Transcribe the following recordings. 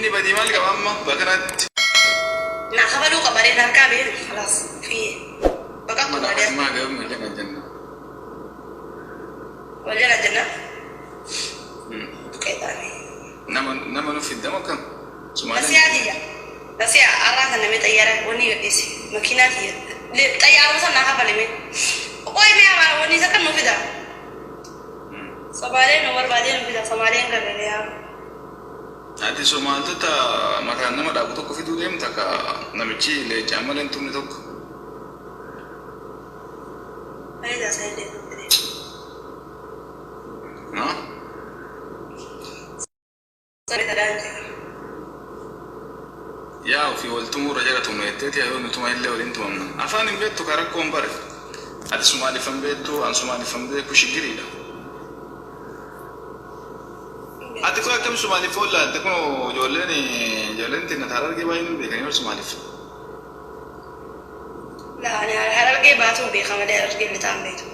إني بدي مالك أمّا بكرت. ناخذ لوقا بعدين نركب خلاص في بقى ما قبل من الجنة. ولا الجنة؟ كيف يعني؟ نما في الدم كم؟ بس يا أراك أنا متأيرة وني بيسي ماكينة هي تأير مثلا ناها بلمي وقوي ما وني سكن نفيدا سبالين نمر بعدين نفيدا سبالين كذا ليا هذه سومال تتا مكان نما داكو توك في دولهم تكا نمشي لجامل أنتم نتوك هذا سهل ها؟ يا في ولتمو رجعت ميتة يا يوم تما إلا ولين تمامنا أفان بيتو كاركون بره هذا سومالي فم بيتو أن سومالي فم بيتو كوشي جريدا أتكو أكتم سومالي فولا أتكو جولين تنتهرر كي باين بيكني سومالي ف لا أنا هرر كي باتو بيخا مدير كي بتام بيتو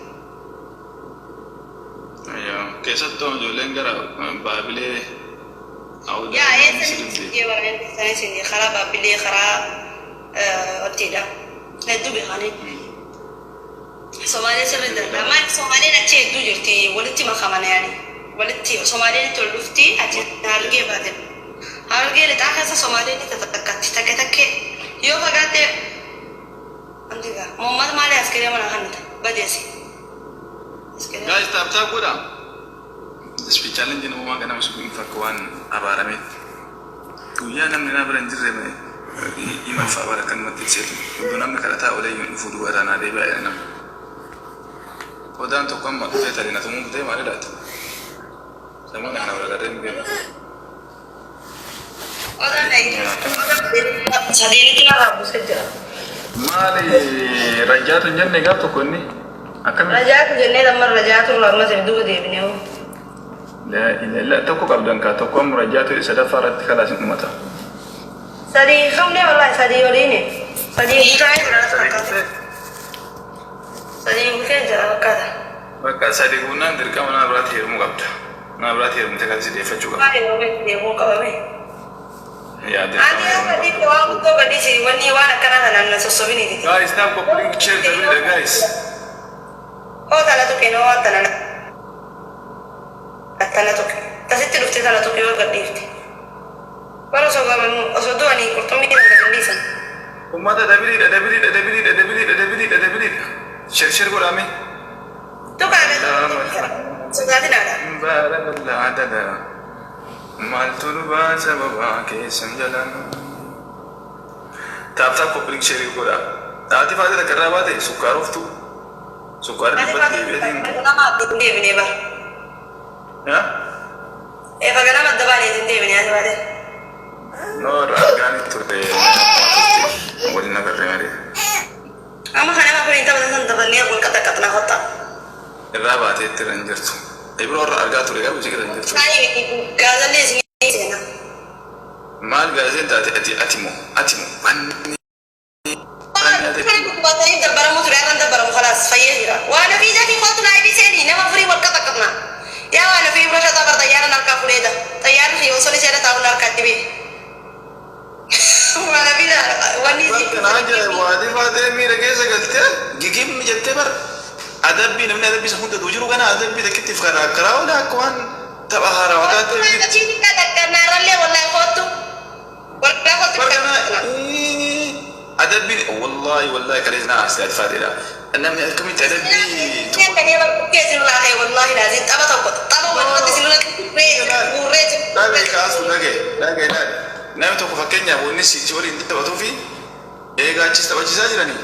أيوة كيساتو جولين كرا بابلي يا سني ورا سني خراب بلي خراب أتيدا ندو بخاني سومالي سبب ده ما سومالي نتشي دو جرتي ولتي ما خمانة يعني ولتي سومالي تلوفتي أتي هارجي بعدين هارجي لتأخذ سومالي تتكتك يو فقط أنتيكا محمد مالي أسكري ما نخانته بديسي guys tap kuda speech challenge no ma gana musu in fakwan abarame tuya nam na baran jirre mai iman fa barakan mati setu dunam kala ta ulay yun fudu wala na dai ba ina odan to kam ma feta dina tumu dai ma da ta sama na wala da den be odan dai sadini kina rabu sajja mali rajatu janne gafto konni akan rajatu janne da mar rajatu ma se dugo de biniyo لا لا تكو قبل أنك تكو مرجعت إذا فرت خلاص متى سادي خمني والله سادي وليني سادي بكاي سادي بكاي جرا كذا بكا سادي كنا ندرك ما نبرات هيرمو قبل نبرات هيرمو تكاد سيدي فجوا ما ينوي يبغى كذا يا دي أنا سادي كوا بتو بدي سي وني وانا كنا هنا نسوسبيني دي guys stop copying share the video guys oh tala tu keno tala تلاتوك تسيت لفتي تلاتوك يوقع ديفتي ورا صدواني كرتمي كذا جليسا وما ده دبليد شر قرامي توك على سداتنا هذا بارك الله عدد مال تلبا سببا كيسم جلان تابتا كوبريك شر قرام تاتي فاده كرابات سكر افتو سكر دبليد انا ما بدي بني بار ya فقنا ما الدباني تنتهي بني هذا بعدين نور أرجعني ترى ولنا كريمة أما خلينا ما كنا نتابع تنتظرني أقول كتنا خطة الرابعة ترنجرتو إبرو أرجع ترى قبل شكل رنجرتو أي كذا ليش نيجي ما الجازين أتيمو بطلين دبرمو ترى دبرمو خلاص فيجرا وأنا في ذاتي خاطر نايبي سيني نما فري والكتنا يا أنا في برشة تبر طيارة نركب فريدة طيارة في وصل سيرة تاول نركب تبي وأنا في ذا وني أنا جاي وادي فادي ميرا كيسة قلت جيجيب مجتة بر أدبي نمني أدبي سهون تدوجرو كنا أدبي تكتف خنا كراو لا كوان تبع هارا ولا تبي تجيني كذا كنا رلي ولا خاطو أدبي والله كريزنا أستاذ فادي أنا من كم تدبي كان يبغى كيسين الله والله لازم تبى ما تسيلنا لا كاس لا نعم تفكرني أبو نسي تقولي أنت بتوفي إيه قاعد تستوى جزاجرني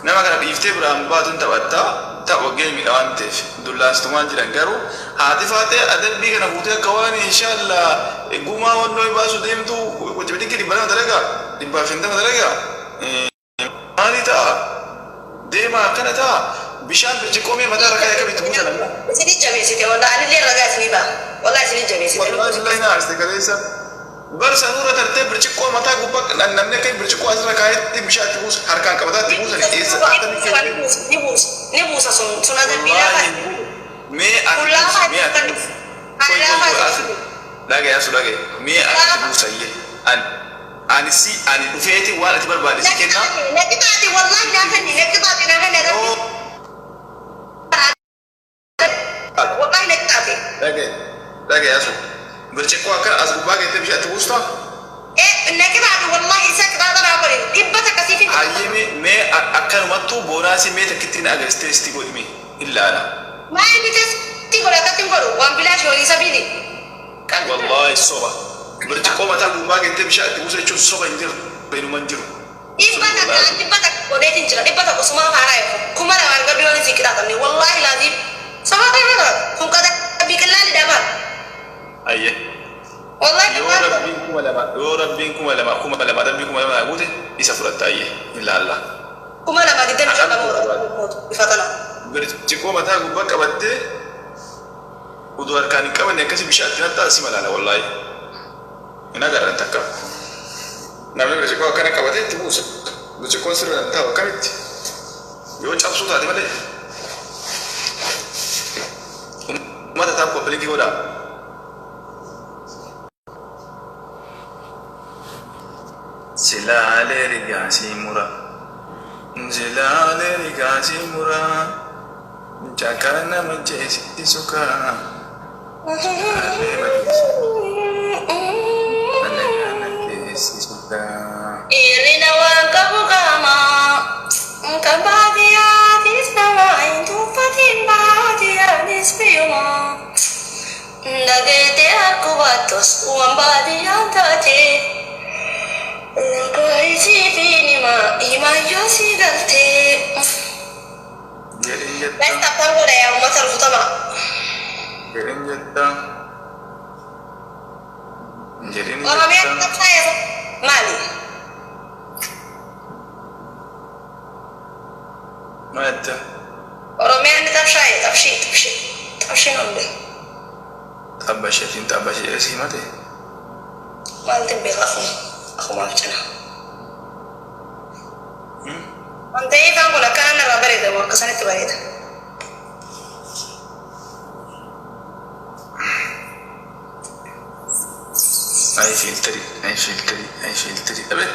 نعم كنا بيفتبر أم بعدين تبغى جيمي أنت دولا استمان جران كارو هذه فاتة أدبي كنا بوتة كواني إن شاء الله إقوما ونوي باسو ديم تو وجبتي كذي بنا تلاقى دبا فيندا تلاقى هذه تا ديما كنا تا بيشان بتجيكومي متى ركايا كبي تبوسا لنا سيدي جميل سيدي والله أنا اللي رجعت سنيبا والله سيدي جميل سيدي والله لا ينعرس تكاليسا برسا نورة ترتيب برجيكو متى قبك نمني كي برجيكو أزرا كايت بيشان تبوس حركان كبدا تبوسا نبوسا سنة بيلا مي أكيد Lage yaa sulage mee ati buusayye ani si ani dhufeeti waan ati barbaadde si kenna. Natti baate wallahi naa kan natti baate naa kan wallahi natti baate. Lage yaa sul birciqoo akka as gubbaa geettee bishaatti buusta. Natti baate wallahi isa qixaata naa godhe dhibbata akkasiifi. Hayyemi mee akkanumattuu boonaasii mee takkittiin agarsiistee isti godhimi illaala. Maal bites ti godha akkattiin godhu waan bilaashi walii sabiili. Wallahi soba birciqoo mataa gubbaa geettee bishaatti buusa jechuun soba hin jiru beenuma hin jiru. Dhibbata godheetiin jira dhibbata kusumaa haaraa yoo kuma lamaan gaddu yoo si qixaatamne wallahi laazim sama kana kun qada biqilaan dhaba. Ayye. Wallahi yoo rabbiin kuma lama rabbiin kuma lama guute isa fudhatta ayye ilaalla. Kuma lama digdami shan ifatana. Birciqoo mataa gubbaa qabattee uduu harkaan hin qabanne akkasii bishaatti hattaa si malaala wallahi. Hin agarran takka. Namni birciqoo akkana qabatee itti buusa. Birciqoon sirra hin taa'u akkamitti? Yoo cabsuu taate malee. Uummata taa'u koppiliikii godhaa. Silaalee rigaasii mura. Silaalee rigaasii mura. Jakara nama jeesiti suka. Irina wangka bukama, kabadia disnawa itu fatimbadia dispiyuma. Nagete aku batos uambadia tate. Lagoisi finima ima yosi galte. Besta tanggul yang motor utama. Orang yang tetap saya Mali. Mana? Orang yang tetap saya tapsi nonde. Tabasya sih mati. Mantin bela aku mau cina. Mantin itu aku nak kan nak beri itu mau kesana itu beri itu. I feel three. Abet.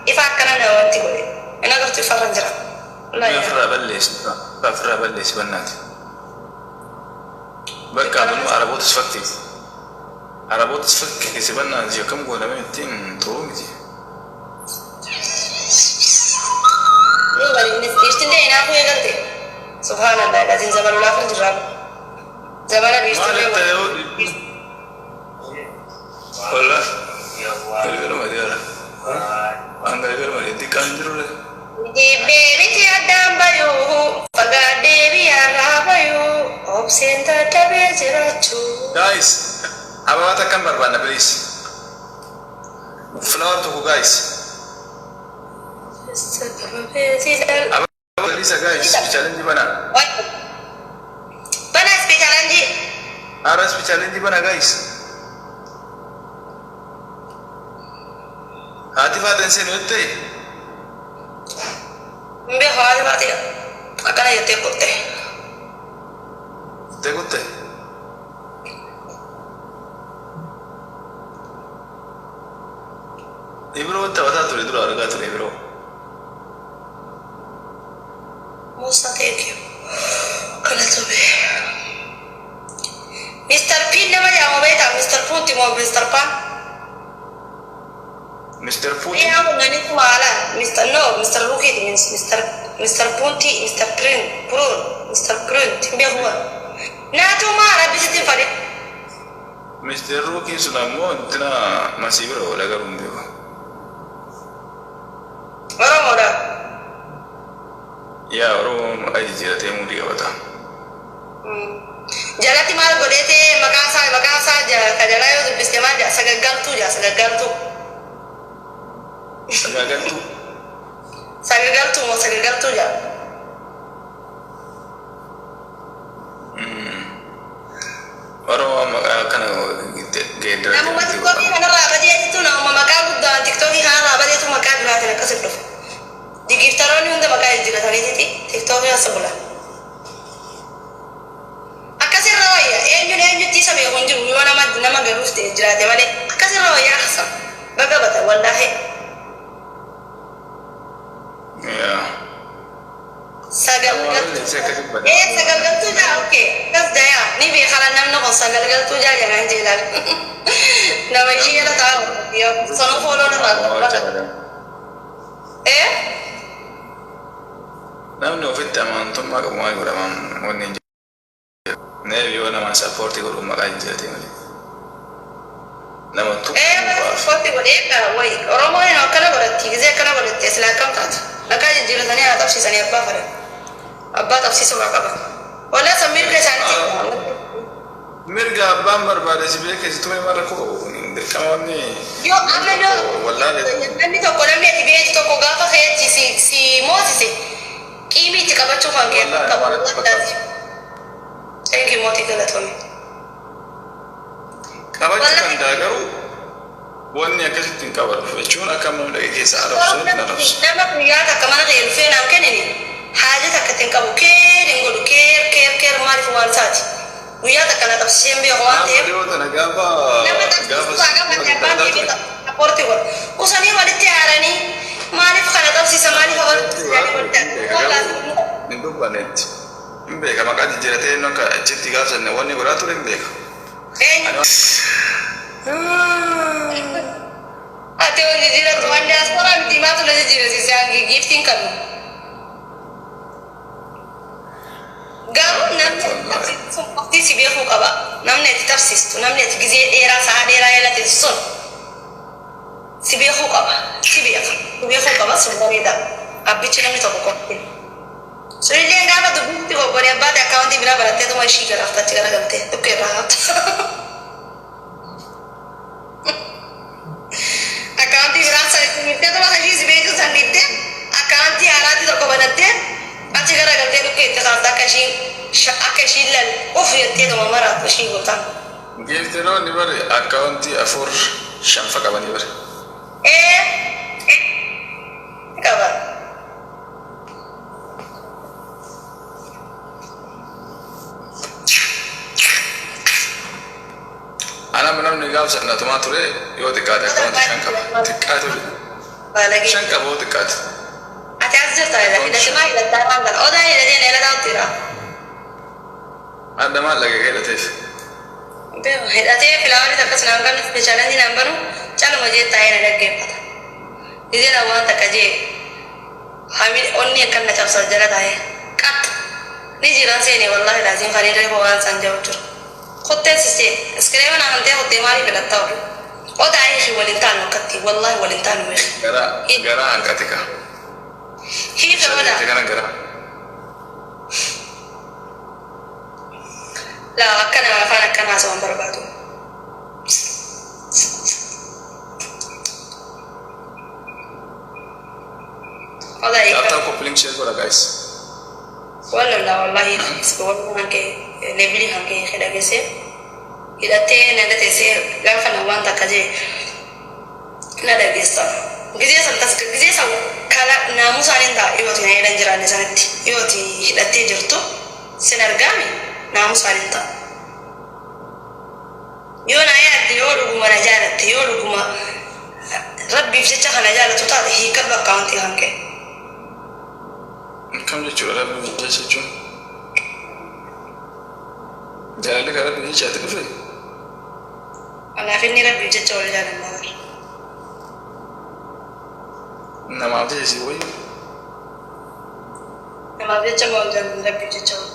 Ifa kana na wanti boleh. Enak kerja faran jera. Bafra balles bannat. Bakka mun arabot sfakti. Arabot sfakti sebanna zio kam gona metin toromiti. Lo bari ni istinde ina aku ya ganti. Subhanallah, lazim zaman ulafir jirab. Zaman ada istinde. Wallah. Kalau mana dia lah. Angga kalau mana dia kanjur lah. Dewi tiada bayu, pagar Dewi ada bayu, opsen tak ada jeracu. Guys, apa katakan berbana please? Flower tu guys. Apa bisa guys? Spesialan di mana? Mana spesialan di? Ada spesialan di mana guys? Hati fatan sini utte. Mbe hawali mati akana yote kote. Tegutte. Ibro tawata tu itu harga tu Ibro. Musa thank you. Kana tu be. Mr. P nama yang mau beta Mr. Punti mau Mr. Pan. Mr. Punti. Iya aku nani tu malah Mr. Ruki means Mr. Punti Mr. Mr. Prun timbia huwa. Na tu malah bisa timpali. Mr. Ruki sudah mau tina masih bro laga rumbi. Orang muda. Ya orang aja jadi temu dia bata. Jalati mal godete makasa aja kadalayo tu piste maja sagagal tu. Sagagal tu ya. Orang kana geder. Namu mati ko ni hana raba dia itu na mama ka gudda TikTok ni hana raba dia tu maka dula tena kasih di giftaron ni unda maka jira tadi TikTok ya sebelah. سبي يغنجي ويوانا ما دنا ما قروفت إجراء مالي كسر هو يحصل بقى والله sagal galtu ja oke kas daya ni bi khala nam no sagal galtu ja jangan jelal na mai shi ala tahu ya sono follow na ba nam no fitta man to ma ko mai gura man wonni ne yo na man support ko ma ga jati mali na ma to support ko de ka wai oromo no kala baratti gize kala baratti isla kam tat lakaji jilo tani ata shi sani abba fare abba tafsiso wakaba wala samir ke santi mirga bambar bada sibe ke to mara ko kamani yo amelo wallahi nani to ko lambe tibe to ko gafa khayati si moses kimi tikabacho kwange thank you moti kala to kabacho kan dagaru wonni akasitin kabar fechuna kamno da ke sa arab sun na nafsu nama kuyata kamana ke yelfena keneni حاجتك تنكبو كير نقولو كير مالي في والساتي وياك كان تفسير بيه وانت انا غابا لما تفسير بورتي ولا وصني ولدتي عرني مالي في كان تفسير مالي هو ندوب بنت مبيك ما قاعد جرتي انك اتشتي غاز ان وني غراتو مبيك ate woni jira to wanda asora mi timato le jira si sangi gifting kan garu namne tafsir si biya fuqaba namne tafsir to namne gize era sa era yala te son si biya fuqaba so barida abbici namne to ko so ile ngaba do butti ko bari abata account bira barate to mai shikara afta tigara gamte to ke rahat account bira sa nitte to ma shi beju sanditte account arati to ko banate أتجرا قلت له كي تقاطع كشين أكشين لل أوفي تيجي ممرات كشين قطان. قلت له نبر أكاونتي أفور شنفة كمان نبر. كمان. أنا منام نجاب سنة توما ترى يو تكاد أكاونتي شنكا تكاد. شنكا بو تكاد. أتعذر ترى إذا سمع إلى الداران قال أودا إلى دين إلى داو ترى هذا ما لقى كذا تيف هذا تيف في الأول تكسر نامكان في شانة دي نامبرو چلو مجھے تائیں لگے پتا إذا لوان تكجي حامل أني كنا تفسر جلد آيه كات نيجي رانسيني والله لازم خريجة بوان سانجاوتر خدت سيسي اسكريبنا أنتي خدت مالي في الطاول أودا عايش والإنتان وكتي والله والإنتان ويخ جرا أنكتك هي فولا لا كنا فانا كنا سوون بربادو والله يا كوبلينج شير ولا جايز والله والله هنك ليفلي هنك خدا جسي إذا تين هذا تسير غافنا وان تكجي نادا بيستان جزء سنتس جزء سو كلا ناموس على إندا يوتي نيران جراني سنتي يوتي لاتي جرتو سنرجامي ناموس على إندا يونا يا ديورو كم نجارة ديورو كم ربي في شيء نجارة تطلع هي كبر كاونتي هنك كم جتوا ربي في شيء جالك ربي في شيء تكفي أنا فيني ربي في شيء جالك نار nama apa sih woy? nama dia cuma jangan Rabbi cuma.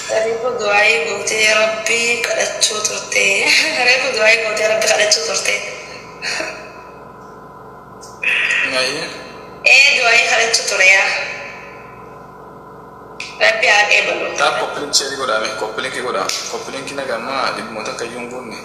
Tapi aku doai buat Rabbi kada cuturte. Aku doai buat Rabbi kada cuturte. Ngai? Doai kada cutur ya. Rabbi age belum. Tak kopling ceri kau dah, kopling kina gamma di muda kayung pun ni.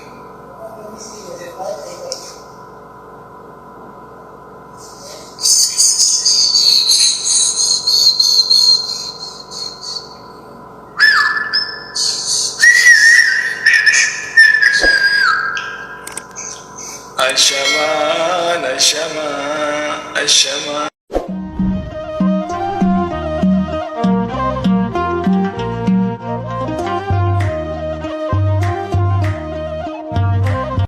الشما